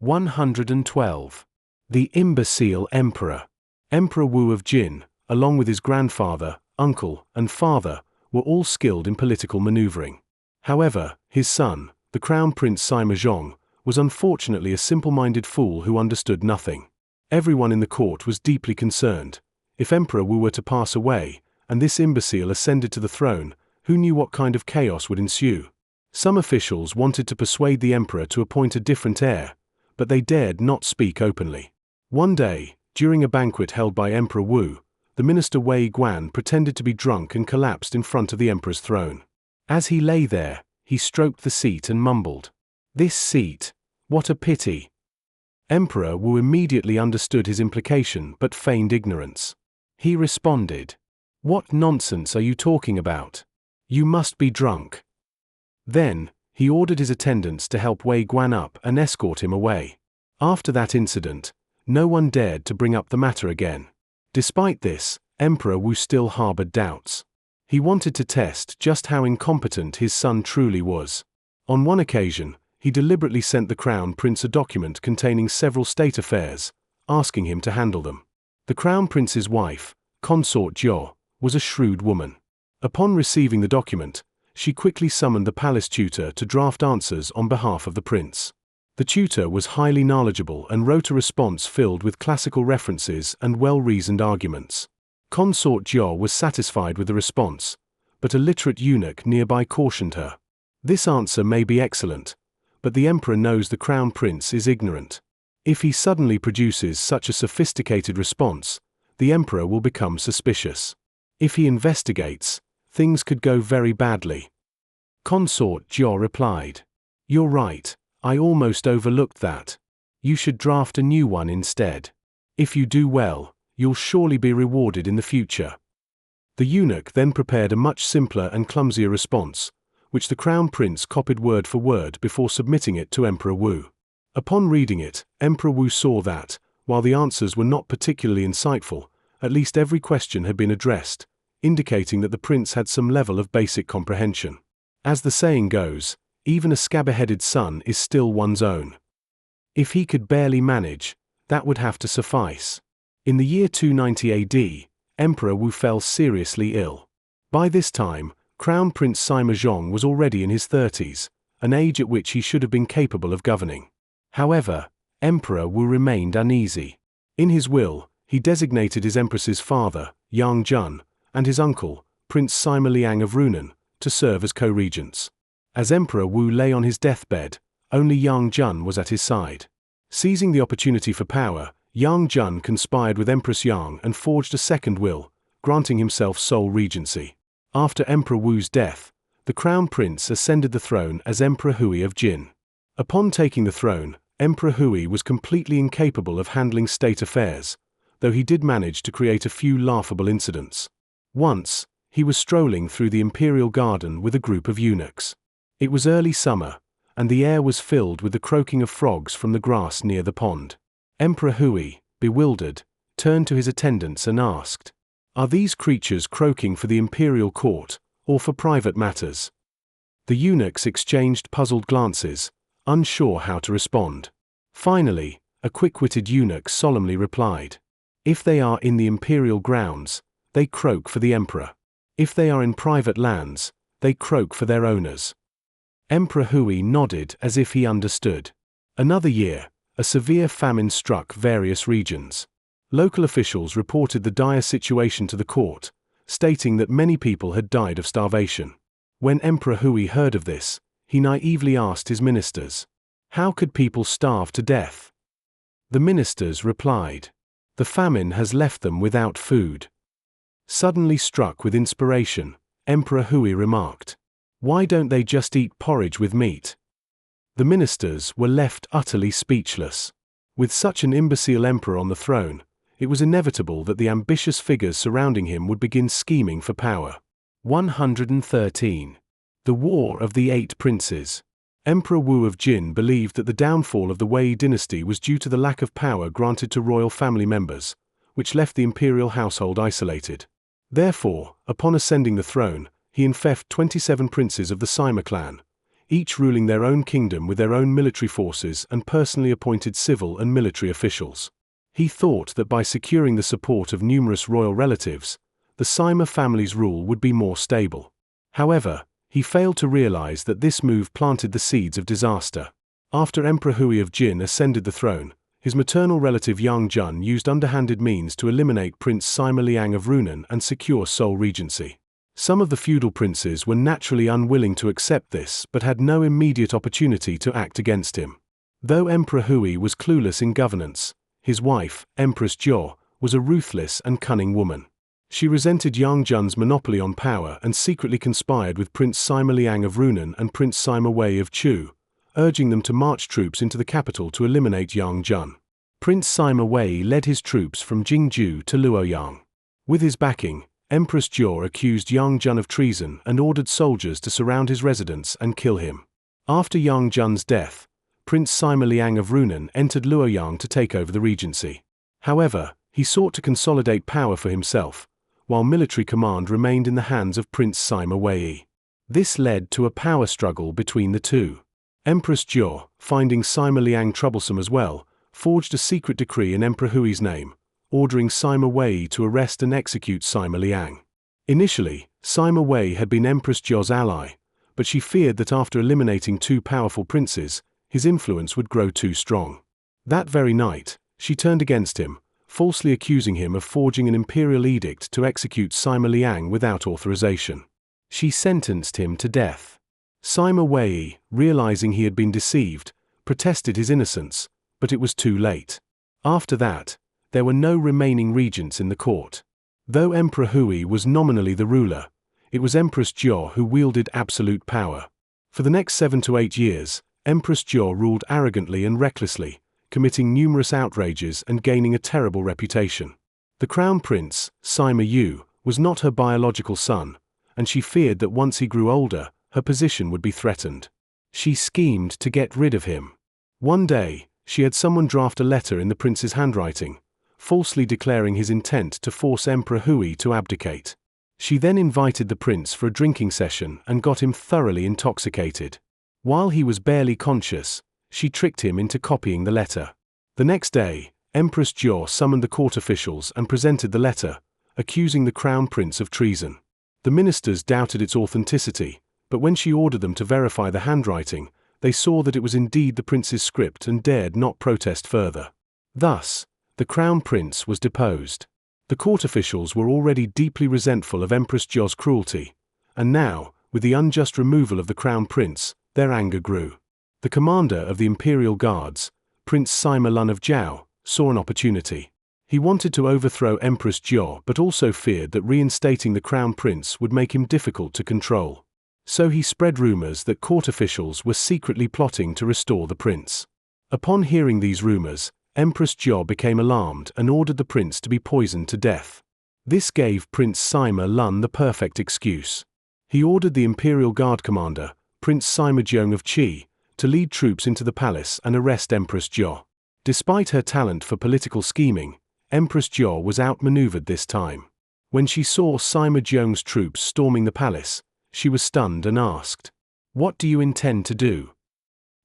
112. The Imbecile Emperor. Emperor Wu of Jin, along with his grandfather, uncle, and father, were all skilled in political maneuvering. However, his son, the Crown Prince Sima Zhong, was unfortunately a simple-minded fool who understood nothing. Everyone in the court was deeply concerned. If Emperor Wu were to pass away, and this imbecile ascended to the throne, who knew what kind of chaos would ensue? Some officials wanted to persuade the emperor to appoint a different heir, but they dared not speak openly. One day, during a banquet held by Emperor Wu, the minister Wei Guan pretended to be drunk and collapsed in front of the emperor's throne. As he lay there, he stroked the seat and mumbled, "This seat, what a pity." Emperor Wu immediately understood his implication but feigned ignorance. He responded, "What nonsense are you talking about? You must be drunk." Then, he ordered his attendants to help Wei Guan up and escort him away. After that incident, no one dared to bring up the matter again. Despite this, Emperor Wu still harbored doubts. He wanted to test just how incompetent his son truly was. On one occasion, he deliberately sent the Crown Prince a document containing several state affairs, asking him to handle them. The Crown Prince's wife, Consort Jiao, was a shrewd woman. Upon receiving the document, she quickly summoned the palace tutor to draft answers on behalf of the prince. The tutor was highly knowledgeable and wrote a response filled with classical references and well-reasoned arguments. Consort Jiao was satisfied with the response, but a literate eunuch nearby cautioned her. This answer may be excellent, but the emperor knows the crown prince is ignorant. If he suddenly produces such a sophisticated response, the emperor will become suspicious. If he investigates, things could go very badly. Consort Jiao replied, "You're right, I almost overlooked that. You should draft a new one instead. If you do well, you'll surely be rewarded in the future." The eunuch then prepared a much simpler and clumsier response, which the crown prince copied word for word before submitting it to Emperor Wu. Upon reading it, Emperor Wu saw that, while the answers were not particularly insightful, at least every question had been addressed, indicating that the prince had some level of basic comprehension. As the saying goes, even a scab-headed son is still one's own. If he could barely manage, that would have to suffice. In the year 290 AD, Emperor Wu fell seriously ill. By this time, Crown Prince Sima Zhong was already in his 30s, an age at which he should have been capable of governing. However, Emperor Wu remained uneasy. In his will, he designated his empress's father, Yang Jun, and his uncle, Prince Sima Liang of Runan, to serve as co-regents. As Emperor Wu lay on his deathbed, only Yang Jun was at his side. Seizing the opportunity for power, Yang Jun conspired with Empress Yang and forged a second will, granting himself sole regency. After Emperor Wu's death, the crown prince ascended the throne as Emperor Hui of Jin. Upon taking the throne, Emperor Hui was completely incapable of handling state affairs, though he did manage to create a few laughable incidents. Once, he was strolling through the imperial garden with a group of eunuchs. It was early summer, and the air was filled with the croaking of frogs from the grass near the pond. Emperor Hui, bewildered, turned to his attendants and asked, "Are these creatures croaking for the imperial court, or for private matters?" The eunuchs exchanged puzzled glances, unsure how to respond. Finally, a quick-witted eunuch solemnly replied, "If they are in the imperial grounds, they croak for the emperor. If they are in private lands, they croak for their owners." Emperor Hui nodded as if he understood. Another year, a severe famine struck various regions. Local officials reported the dire situation to the court, stating that many people had died of starvation. When Emperor Hui heard of this, he naively asked his ministers, "How could people starve to death?" The ministers replied, "The famine has left them without food." Suddenly struck with inspiration, Emperor Hui remarked, "Why don't they just eat porridge with meat?" The ministers were left utterly speechless. With such an imbecile emperor on the throne, it was inevitable that the ambitious figures surrounding him would begin scheming for power. 113. The War of the Eight Princes. Emperor Wu of Jin believed that the downfall of the Wei dynasty was due to the lack of power granted to royal family members, which left the imperial household isolated. Therefore, upon ascending the throne, he enfeoffed 27 princes of the Sima clan, each ruling their own kingdom with their own military forces and personally appointed civil and military officials. He thought that by securing the support of numerous royal relatives, the Sima family's rule would be more stable. However, he failed to realize that this move planted the seeds of disaster. After Emperor Hui of Jin ascended the throne, his maternal relative Yang Jun used underhanded means to eliminate Prince Sima Liang of Runan and secure sole regency. Some of the feudal princes were naturally unwilling to accept this but had no immediate opportunity to act against him. Though Emperor Hui was clueless in governance, his wife, Empress Jiao, was a ruthless and cunning woman. She resented Yang Jun's monopoly on power and secretly conspired with Prince Sima Liang of Runan and Prince Sima Wei of Chu, urging them to march troops into the capital to eliminate Yang Jun. Prince Sima Wei led his troops from Jingju to Luoyang. With his backing, Empress Jiao accused Yang Jun of treason and ordered soldiers to surround his residence and kill him. After Yang Jun's death, Prince Sima Liang of Runan entered Luoyang to take over the regency. However, he sought to consolidate power for himself, while military command remained in the hands of Prince Sima Wei. This led to a power struggle between the two. Empress Jiao, finding Sima Liang troublesome as well, forged a secret decree in Emperor Hui's name, ordering Sima Wei to arrest and execute Sima Liang. Initially, Sima Wei had been Empress Jiao's ally, but she feared that after eliminating two powerful princes, his influence would grow too strong. That very night, she turned against him, falsely accusing him of forging an imperial edict to execute Sima Liang without authorization. She sentenced him to death. Sima Wei, realizing he had been deceived, protested his innocence, but it was too late. After that, there were no remaining regents in the court. Though Emperor Hui was nominally the ruler, it was Empress Jiao who wielded absolute power. For the next 7 to 8 years, Empress Jiao ruled arrogantly and recklessly, committing numerous outrages and gaining a terrible reputation. The crown prince, Sima Yu, was not her biological son, and she feared that once he grew older, her position would be threatened. She schemed to get rid of him. One day, she had someone draft a letter in the prince's handwriting, falsely declaring his intent to force Emperor Hui to abdicate. She then invited the prince for a drinking session and got him thoroughly intoxicated. While he was barely conscious, she tricked him into copying the letter. The next day, Empress Jiao summoned the court officials and presented the letter, accusing the crown prince of treason. The ministers doubted its authenticity, but when she ordered them to verify the handwriting, they saw that it was indeed the prince's script and dared not protest further. Thus, the crown prince was deposed. The court officials were already deeply resentful of Empress Jiao's cruelty, and now, with the unjust removal of the crown prince, their anger grew. The commander of the imperial guards, Prince Sima Lun of Zhao, saw an opportunity. He wanted to overthrow Empress Jiao but also feared that reinstating the crown prince would make him difficult to control. So he spread rumors that court officials were secretly plotting to restore the prince. Upon hearing these rumors, Empress Jiao became alarmed and ordered the prince to be poisoned to death. This gave Prince Sima Lun the perfect excuse. He ordered the imperial guard commander, Prince Sima Jiong of Qi, to lead troops into the palace and arrest Empress Jiao. Despite her talent for political scheming, Empress Jiao was outmaneuvered this time. When she saw Sima Jiong's troops storming the palace, she was stunned and asked, "What do you intend to do?"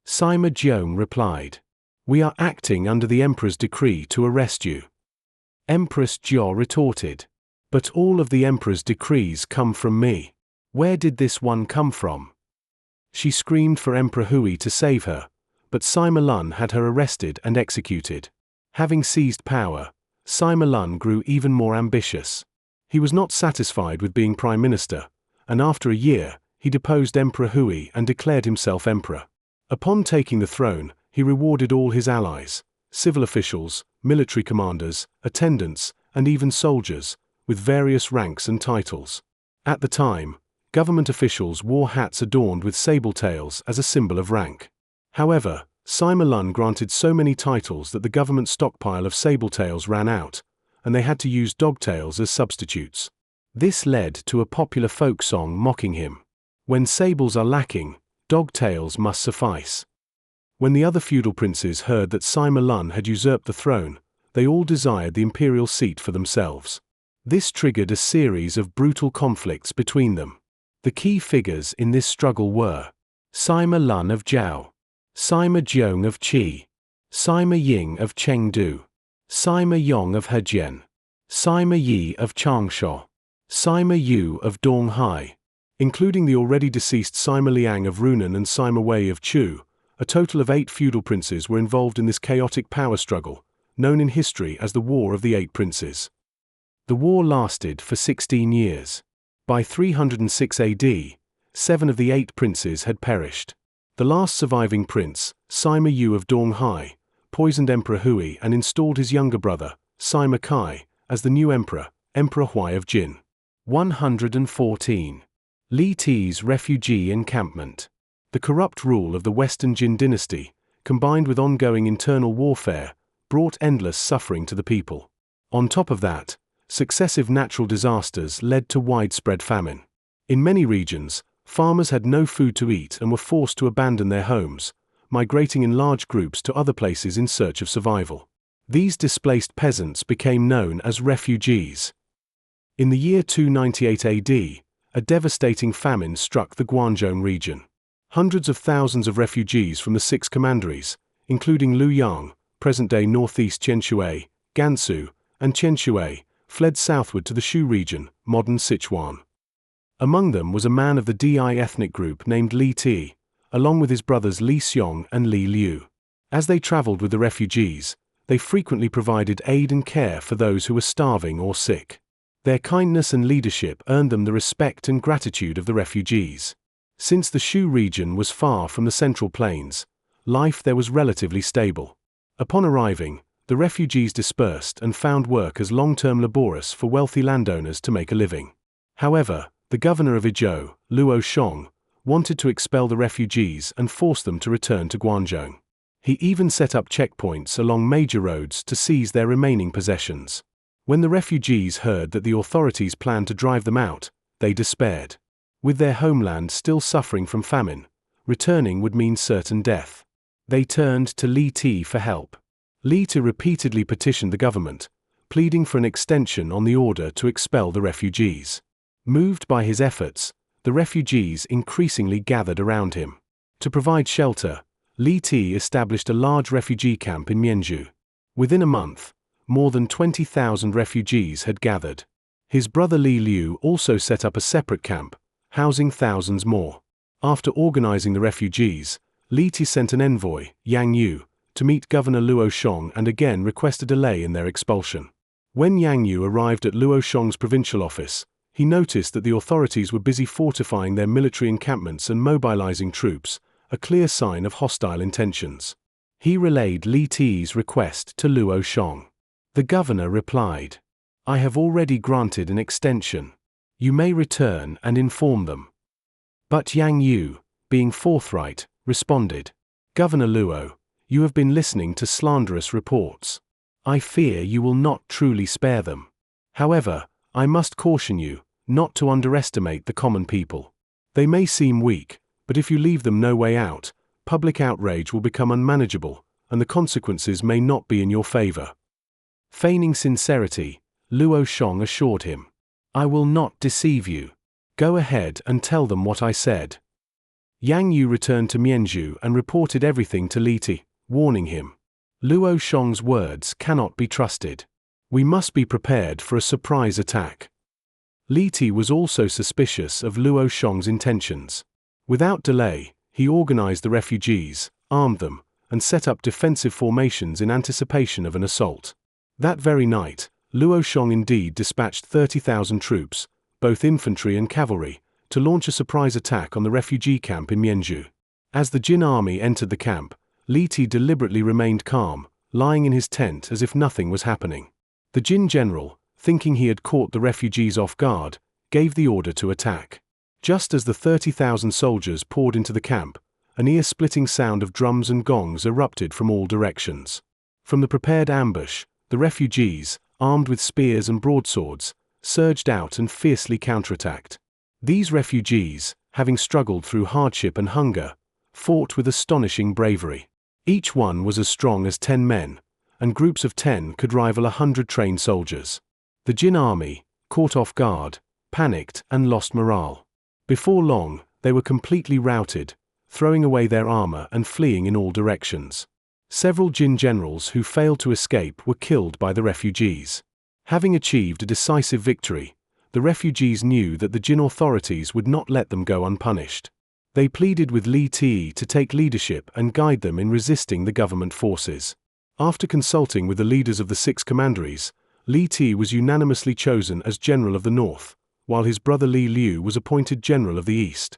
Sima Jiong replied, "We are acting under the emperor's decree to arrest you." Empress Jiao retorted, "But all of the emperor's decrees come from me. Where did this one come from?" She screamed for Emperor Hui to save her, but Sima Lun had her arrested and executed. Having seized power, Sima Lun grew even more ambitious. He was not satisfied with being prime minister, and after a year, he deposed Emperor Hui and declared himself emperor. Upon taking the throne, he rewarded all his allies, civil officials, military commanders, attendants, and even soldiers, with various ranks and titles. At the time, government officials wore hats adorned with sable tails as a symbol of rank. However, Sima Lun granted so many titles that the government stockpile of sable tails ran out, and they had to use dog tails as substitutes. This led to a popular folk song mocking him. When sables are lacking, dog tails must suffice. When the other feudal princes heard that Sima Lun had usurped the throne, they all desired the imperial seat for themselves. This triggered a series of brutal conflicts between them. The key figures in this struggle were Sima Lun of Zhao, Sima Jiong of Qi, Sima Ying of Chengdu, Sima Yong of Hejian, Sima Yi of Changsha, Sima Yu of Donghai, including the already deceased Sima Liang of Runan and Sima Wei of Chu. A total of 8 feudal princes were involved in this chaotic power struggle, known in history as the War of the Eight Princes. The war lasted for 16 years. By 306 AD, 7 of the 8 princes had perished. The last surviving prince, Sima Yu of Donghai, poisoned Emperor Hui and installed his younger brother, Sima Kai, as the new emperor, Emperor Huai of Jin. 114. Li Ti's refugee encampment. The corrupt rule of the Western Jin dynasty, combined with ongoing internal warfare, brought endless suffering to the people. On top of that, successive natural disasters led to widespread famine. In many regions, farmers had no food to eat and were forced to abandon their homes, migrating in large groups to other places in search of survival. These displaced peasants became known as refugees. In the year 298 AD, a devastating famine struck the Guangzhou region. Hundreds of thousands of refugees from the 6 commanderies, including Luoyang, present-day northeast Qianshui, Gansu, and Qianshui, fled southward to the Shu region, modern Sichuan. Among them was a man of the Di ethnic group named Li Ti, along with his brothers Li Xiong and Li Liu. As they traveled with the refugees, they frequently provided aid and care for those who were starving or sick. Their kindness and leadership earned them the respect and gratitude of the refugees. Since the Shu region was far from the central plains, life there was relatively stable. Upon arriving, the refugees dispersed and found work as long-term laborers for wealthy landowners to make a living. However, the governor of Izhou, Luo Shong, wanted to expel the refugees and force them to return to Guangzhou. He even set up checkpoints along major roads to seize their remaining possessions. When the refugees heard that the authorities planned to drive them out, they despaired. With their homeland still suffering from famine, returning would mean certain death. They turned to Li Ti for help. Li Ti repeatedly petitioned the government, pleading for an extension on the order to expel the refugees. Moved by his efforts, the refugees increasingly gathered around him. To provide shelter, Li Ti established a large refugee camp in Mianzhu. Within a month, more than 20,000 refugees had gathered. His brother Li Liu also set up a separate camp, housing thousands more. After organizing the refugees, Li Ti sent an envoy, Yang Yu, to meet Governor Luo Shong and again request a delay in their expulsion. When Yang Yu arrived at Luo Shong's provincial office, he noticed that the authorities were busy fortifying their military encampments and mobilizing troops, a clear sign of hostile intentions. He relayed Li Ti's request to Luo Shong. The governor replied, "I have already granted an extension. You may return and inform them." But Yang Yu, being forthright, responded, "Governor Luo, you have been listening to slanderous reports. I fear you will not truly spare them. However, I must caution you not to underestimate the common people. They may seem weak, but if you leave them no way out, public outrage will become unmanageable, and the consequences may not be in your favor." Feigning sincerity, Luo Shong assured him, "I will not deceive you. Go ahead and tell them what I said." Yang Yu returned to Mianzhu and reported everything to Li Ti, warning him, "Luo Shong's words cannot be trusted. We must be prepared for a surprise attack." Li Ti was also suspicious of Luo Shong's intentions. Without delay, he organized the refugees, armed them, and set up defensive formations in anticipation of an assault. That very night, Luo Shong indeed dispatched 30,000 troops, both infantry and cavalry, to launch a surprise attack on the refugee camp in Mianzhu. As the Jin army entered the camp, Li Ti deliberately remained calm, lying in his tent as if nothing was happening. The Jin general, thinking he had caught the refugees off guard, gave the order to attack. Just as the 30,000 soldiers poured into the camp, an ear-splitting sound of drums and gongs erupted from all directions. From the prepared ambush, the refugees, armed with spears and broadswords, surged out and fiercely counterattacked. These refugees, having struggled through hardship and hunger, fought with astonishing bravery. Each one was as strong as 10 men, and groups of 10 could rival 100 trained soldiers. The Jin army, caught off guard, panicked and lost morale. Before long, they were completely routed, throwing away their armor and fleeing in all directions. Several Jin generals who failed to escape were killed by the refugees. Having achieved a decisive victory, the refugees knew that the Jin authorities would not let them go unpunished. They pleaded with Li Te to take leadership and guide them in resisting the government forces. After consulting with the leaders of the 6 commanderies, Li Te was unanimously chosen as General of the North, while his brother Li Liu was appointed General of the East.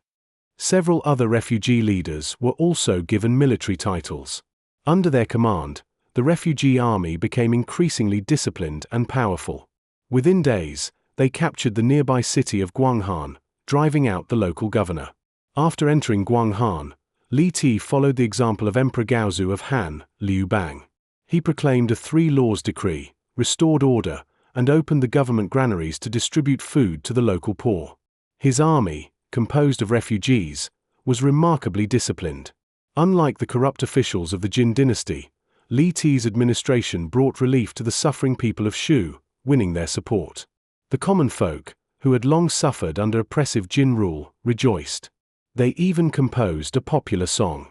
Several other refugee leaders were also given military titles. Under their command, the refugee army became increasingly disciplined and powerful. Within days, they captured the nearby city of Guanghan, driving out the local governor. After entering Guanghan, Li Te followed the example of Emperor Gaozu of Han, Liu Bang. He proclaimed a 3 laws decree, restored order, and opened the government granaries to distribute food to the local poor. His army, composed of refugees, was remarkably disciplined. Unlike the corrupt officials of the Jin dynasty, Li Te's administration brought relief to the suffering people of Shu, winning their support. The common folk, who had long suffered under oppressive Jin rule, rejoiced. They even composed a popular song.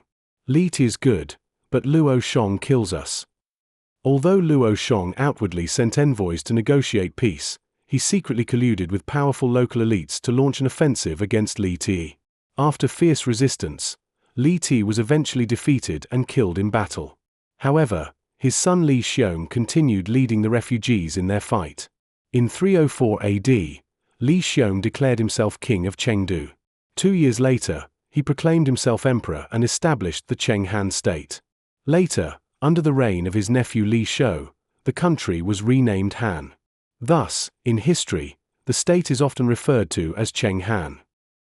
Li Te's good, but Luo Shong kills us. Although Luo Shong outwardly sent envoys to negotiate peace, he secretly colluded with powerful local elites to launch an offensive against Li Te. After fierce resistance, Li Te was eventually defeated and killed in battle. However, his son Li Xiong continued leading the refugees in their fight. In 304 AD, Li Xiong declared himself king of Chengdu. 2 years later, he proclaimed himself emperor and established the Cheng Han state. Later, under the reign of his nephew Li Shou, the country was renamed Han. Thus, in history, the state is often referred to as Cheng Han.